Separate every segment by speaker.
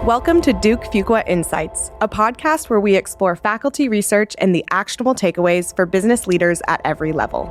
Speaker 1: Welcome to Duke Fuqua Insights, a podcast where we explore faculty research and the actionable takeaways for business leaders at every level.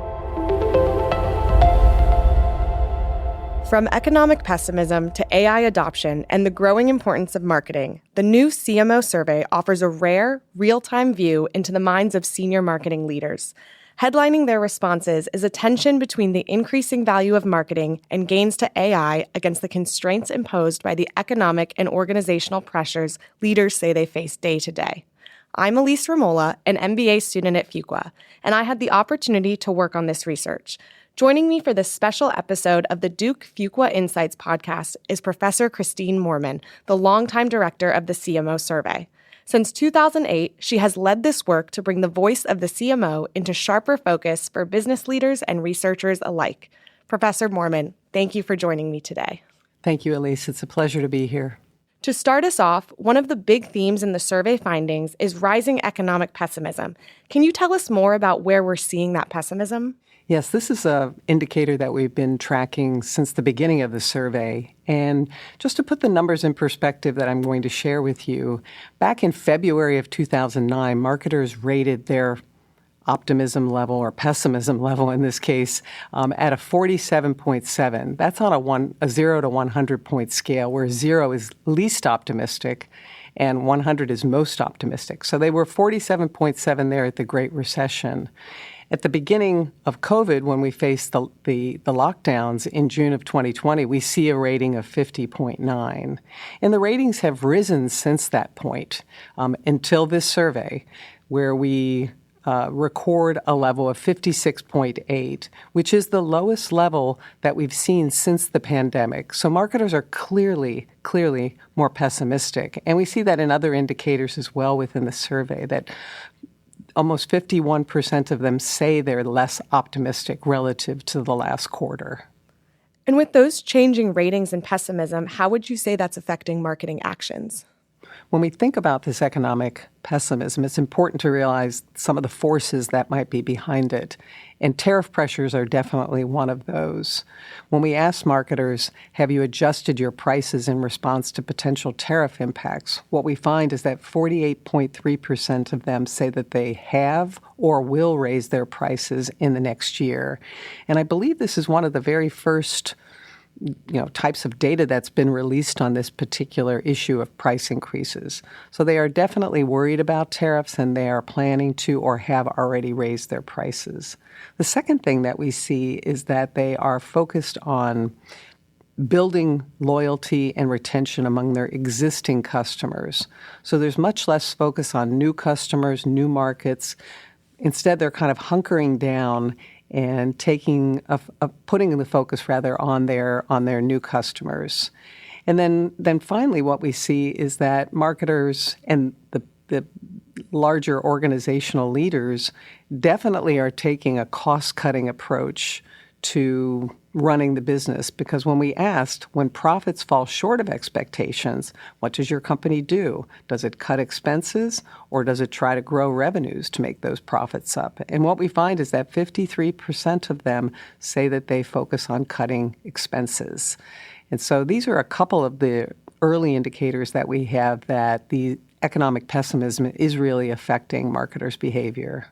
Speaker 1: From economic pessimism to AI adoption and the growing importance of marketing, the new CMO survey offers a rare, real-time view into the minds of senior marketing leaders. Headlining their responses is a tension between the increasing value of marketing and gains to AI against the constraints imposed by the economic and organizational pressures leaders say they face day to day. I'm Elise Ramola, an MBA student at Fuqua, and I had the opportunity to work on this research. Joining me for this special episode of the Duke Fuqua Insights podcast is Professor Christine Moorman, the longtime director of the CMO survey. Since 2008, she has led this work to bring the voice of the CMO into sharper focus for business leaders and researchers alike. Professor Moorman, thank you for joining me today.
Speaker 2: Thank you, Elise. It's a pleasure to be here.
Speaker 1: To start us off, one of the big themes in the survey findings is rising economic pessimism. Can you tell us more about where we're seeing that pessimism?
Speaker 2: Yes, this is an indicator that we've been tracking since the beginning of the survey. And just to put the numbers in perspective that I'm going to share with you, back in February of 2009, marketers rated their optimism level, or pessimism level in this case, at a 47.7. That's on a 0 to 100 point scale, where 0 is least optimistic and 100 is most optimistic. So they were 47.7 there at the Great Recession. At the beginning of COVID, when we faced the lockdowns in June of 2020, we see a rating of 50.9. And the ratings have risen since that point until this survey, where we record a level of 56.8, which is the lowest level that we've seen since the pandemic. So marketers are clearly more pessimistic. And we see that in other indicators as well within the survey, that almost 51% of them say they're less optimistic relative to the last quarter.
Speaker 1: And with those changing ratings and pessimism, how would you say that's affecting marketing actions?
Speaker 2: When we think about this economic pessimism, it's important to realize some of the forces that might be behind it. And tariff pressures are definitely one of those. When we ask marketers, have you adjusted your prices in response to potential tariff impacts? What we find is that 48.3% of them say that they have or will raise their prices in the next year. And I believe this is one of the very first types of data that's been released on this particular issue of price increases. So they are definitely worried about tariffs, and they are planning to or have already raised their prices. The second thing that we see is that they are focused on building loyalty and retention among their existing customers. So there's much less focus on new customers, new markets. Instead, they're kind of hunkering down and putting the focus rather on their new customers. And then finally, what we see is that marketers and the larger organizational leaders definitely are taking a cost-cutting approach to running the business, because when we asked, when profits fall short of expectations, what does your company do? Does it cut expenses, or does it try to grow revenues to make those profits up? And what we find is that 53% of them say that they focus on cutting expenses. And so these are a couple of the early indicators that we have that the economic pessimism is really affecting marketers' behavior.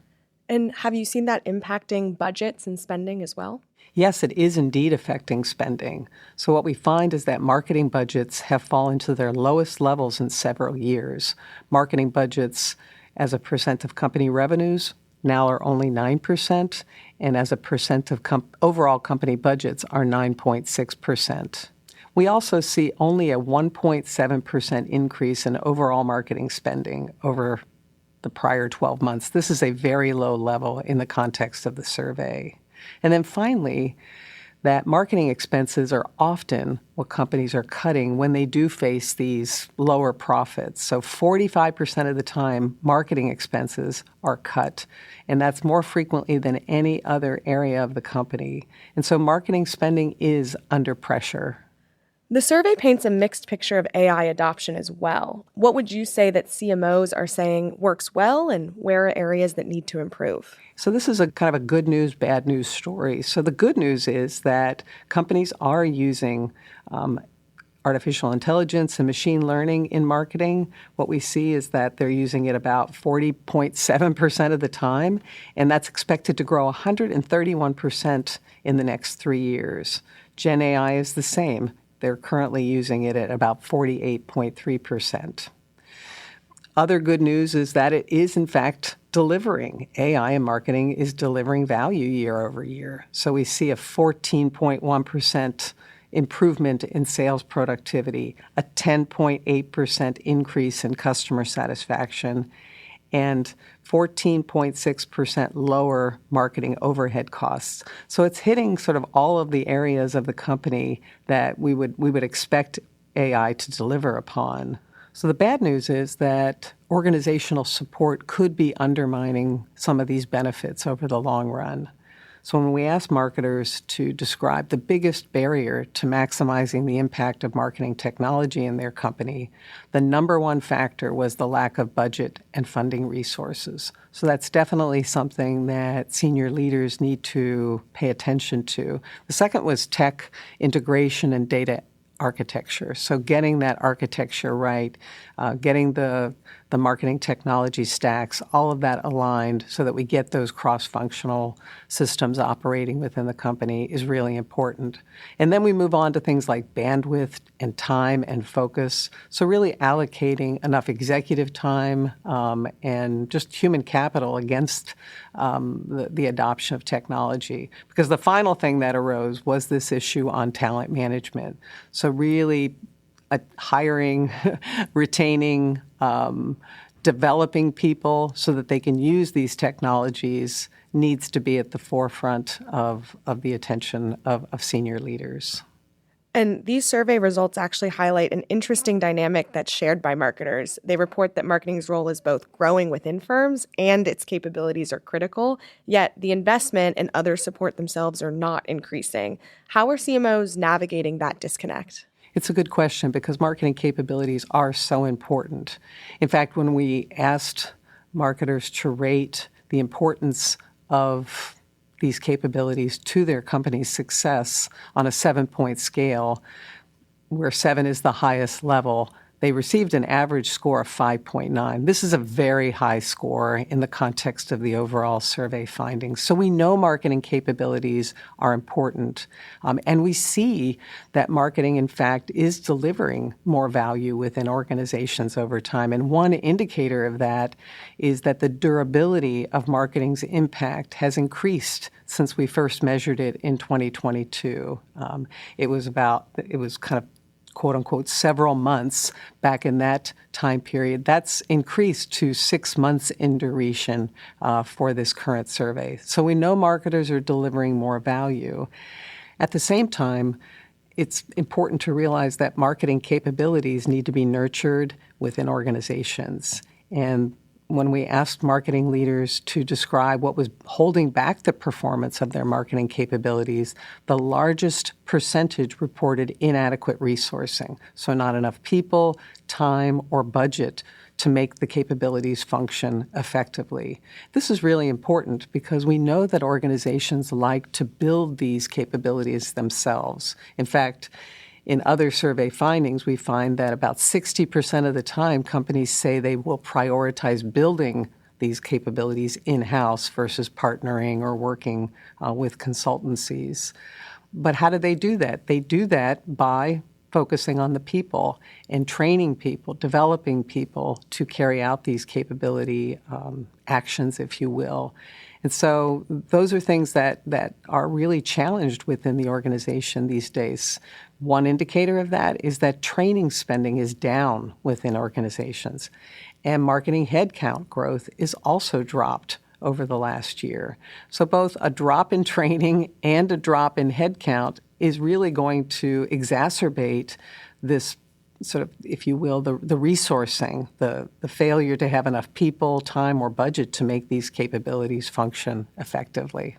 Speaker 1: And have you seen that impacting budgets and spending as well?
Speaker 2: Yes, it is indeed affecting spending. So what we find is that marketing budgets have fallen to their lowest levels in several years. Marketing budgets as a percent of company revenues now are only 9%, and as a percent of overall company budgets are 9.6%. We also see only a 1.7% increase in overall marketing spending over the prior 12 months. This is a very low level in the context of the survey. And then finally, that marketing expenses are often what companies are cutting when they do face these lower profits. So 45% of the time, marketing expenses are cut, and that's more frequently than any other area of the company. And so marketing spending is under pressure.
Speaker 1: The survey paints a mixed picture of AI adoption as well. What would you say that CMOs are saying works well, and where are areas that need to improve?
Speaker 2: So this is a kind of a good news, bad news story. So the good news is that companies are using artificial intelligence and machine learning in marketing, what we see is that they're using it about 40.7% of the time, and that's expected to grow 131% in the next 3 years. Gen AI is the same. They're currently using it at about 48.3%. Other good news is that it is, in fact, delivering. AI in marketing is delivering value year over year. So we see a 14.1% improvement in sales productivity, a 10.8% increase in customer satisfaction, and 14.6% lower marketing overhead costs. So it's hitting sort of all of the areas of the company that we would expect AI to deliver upon. So the bad news is that organizational support could be undermining some of these benefits over the long run. So when we ask marketers to describe the biggest barrier to maximizing the impact of marketing technology in their company, the number one factor was the lack of budget and funding resources. So that's definitely something that senior leaders need to pay attention to. The second was tech integration and data architecture. So getting that architecture right, getting the marketing technology stacks, all of that aligned so that we get those cross-functional systems operating within the company is really important. And then we move on to things like bandwidth and time and focus. So really allocating enough executive time and just human capital against the adoption of technology. Because the final thing that arose was this issue on talent management. So really hiring, retaining, developing people so that they can use these technologies needs to be at the forefront of the attention of senior leaders.
Speaker 1: And these survey results actually highlight an interesting dynamic that's shared by marketers. They report that marketing's role is both growing within firms and its capabilities are critical, yet the investment and other support themselves are not increasing. How are CMOs navigating that disconnect?
Speaker 2: It's a good question because marketing capabilities are so important. In fact, when we asked marketers to rate the importance of these capabilities to their company's success on a 7-point scale, where 7 is the highest level, they received an average score of 5.9. This is a very high score in the context of the overall survey findings. So we know marketing capabilities are important. And we see that marketing, in fact, is delivering more value within organizations over time. And one indicator of that is that the durability of marketing's impact has increased since we first measured it in 2022. It was kind of quote unquote, several months back in that time period. That's increased to 6 months in duration for this current survey. So we know marketers are delivering more value. At the same time, it's important to realize that marketing capabilities need to be nurtured within organizations. And when we asked marketing leaders to describe what was holding back the performance of their marketing capabilities, the largest percentage reported inadequate resourcing. So not enough people, time, or budget to make the capabilities function effectively. This is really important because we know that organizations like to build these capabilities themselves. In fact, in other survey findings, we find that about 60% of the time, companies say they will prioritize building these capabilities in-house versus partnering or working with consultancies. But how do they do that? They do that by focusing on the people and training people, developing people to carry out these capability actions, if you will. And so those are things that are really challenged within the organization these days. One indicator of that is that training spending is down within organizations, and marketing headcount growth is also dropped over the last year. So both a drop in training and a drop in headcount is really going to exacerbate this sort of, if you will, the resourcing, the failure to have enough people, time, or budget to make these capabilities function effectively.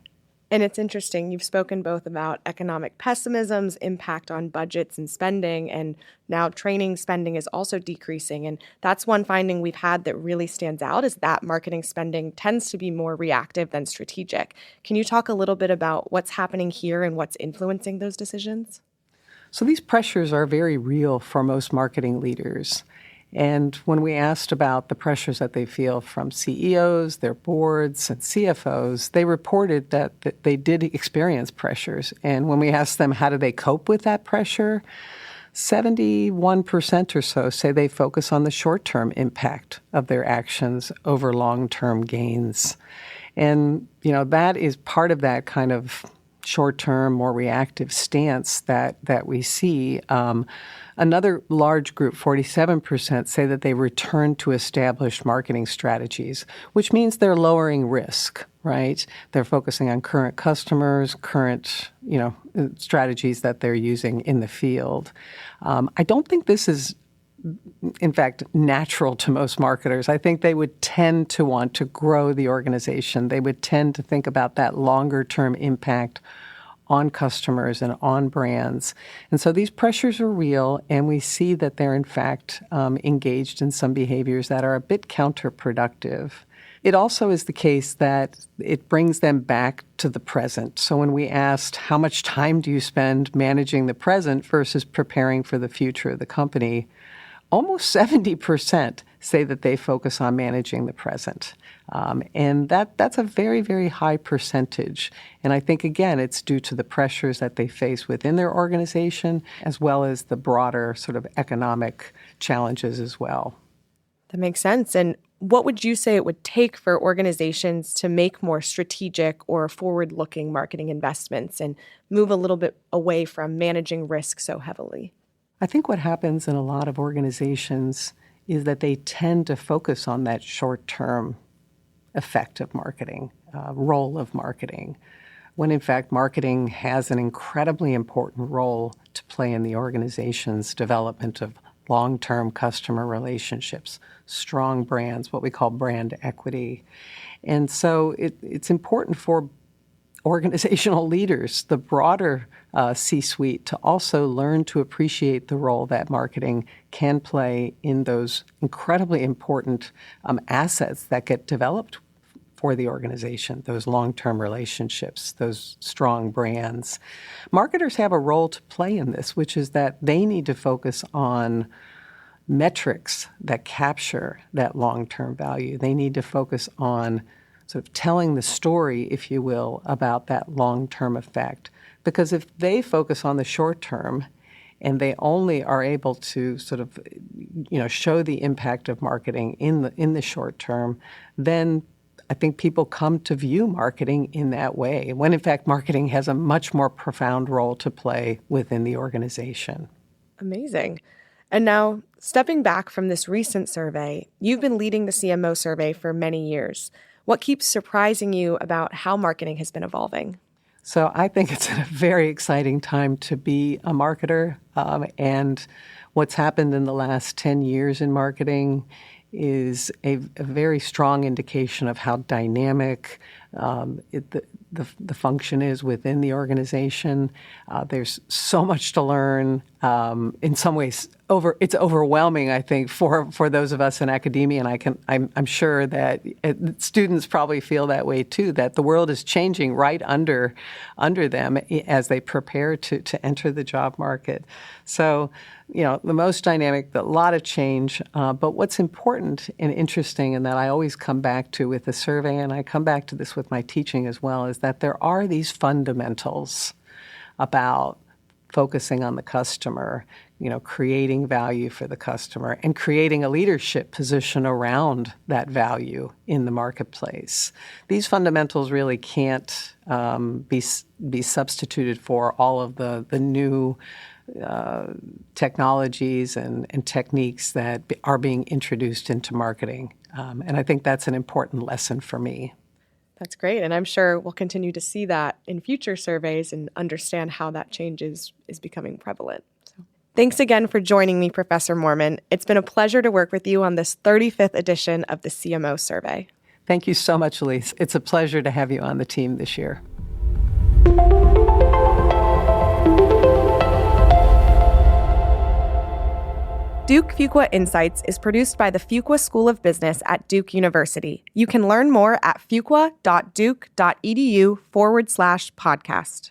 Speaker 1: And it's interesting, you've spoken both about economic pessimism's impact on budgets and spending, and now training spending is also decreasing. And that's one finding we've had that really stands out, is that marketing spending tends to be more reactive than strategic. Can you talk a little bit about what's happening here and what's influencing those decisions?
Speaker 2: So these pressures are very real for most marketing leaders. And when we asked about the pressures that they feel from CEOs, their boards, and CFOs, they reported that they did experience pressures. And when we asked them how do they cope with that pressure, 71% or so say they focus on the short-term impact of their actions over long-term gains. And, that is part of that kind of short-term, more reactive stance that we see. Another large group, 47%, say that they return to established marketing strategies, which means they're lowering risk, right? They're focusing on current customers, current, strategies that they're using in the field. I don't think this is, in fact, natural to most marketers. I think they would tend to want to grow the organization. They would tend to think about that longer-term impact on customers and on brands. And so these pressures are real, and we see that they're, in fact, engaged in some behaviors that are a bit counterproductive. It also is the case that it brings them back to the present. So when we asked, how much time do you spend managing the present versus preparing for the future of the company, almost 70% say that they focus on managing the present. And that's a very, very high percentage. And I think, again, it's due to the pressures that they face within their organization, as well as the broader sort of economic challenges as well.
Speaker 1: That makes sense. And what would you say it would take for organizations to make more strategic or forward-looking marketing investments and move a little bit away from managing risk so heavily?
Speaker 2: I think what happens in a lot of organizations is that they tend to focus on that short-term effect of marketing, role of marketing, when in fact marketing has an incredibly important role to play in the organization's development of long-term customer relationships, strong brands, what we call brand equity. And so it's important for organizational leaders, the broader C-suite, to also learn to appreciate the role that marketing can play in those incredibly important assets that get developed for the organization, those long-term relationships, those strong brands. Marketers have a role to play in this, which is that they need to focus on metrics that capture that long-term value. They need to focus on sort of telling the story, if you will, about that long-term effect. Because if they focus on the short term and they only are able to sort of, show the impact of marketing in the short term, then I think people come to view marketing in that way, when in fact marketing has a much more profound role to play within the organization.
Speaker 1: Amazing. And now, stepping back from this recent survey, you've been leading the CMO survey for many years. What keeps surprising you about how marketing has been evolving?
Speaker 2: So I think it's a very exciting time to be a marketer. And what's happened in the last 10 years in marketing is a very strong indication of how dynamic the function is within the organization. There's so much to learn. In some ways, it's overwhelming, I think, for those of us in academia, and I'm sure that students probably feel that way too. That the world is changing right under them as they prepare to enter the job market. So, the most dynamic, a lot of change. But what's important and interesting, and that I always come back to with the survey, and I come back to this with my teaching as well, is that there are these fundamentals about focusing on the customer, creating value for the customer, and creating a leadership position around that value in the marketplace. These fundamentals really can't be substituted for all of the new technologies and techniques that are being introduced into marketing. And I think that's an important lesson for me.
Speaker 1: That's great. And I'm sure we'll continue to see that in future surveys and understand how that change is becoming prevalent. So, thanks again for joining me, Professor Moorman. It's been a pleasure to work with you on this 35th edition of the CMO survey.
Speaker 2: Thank you so much, Elise. It's a pleasure to have you on the team this year.
Speaker 1: Duke Fuqua Insights is produced by the Fuqua School of Business at Duke University. You can learn more at fuqua.duke.edu/podcast.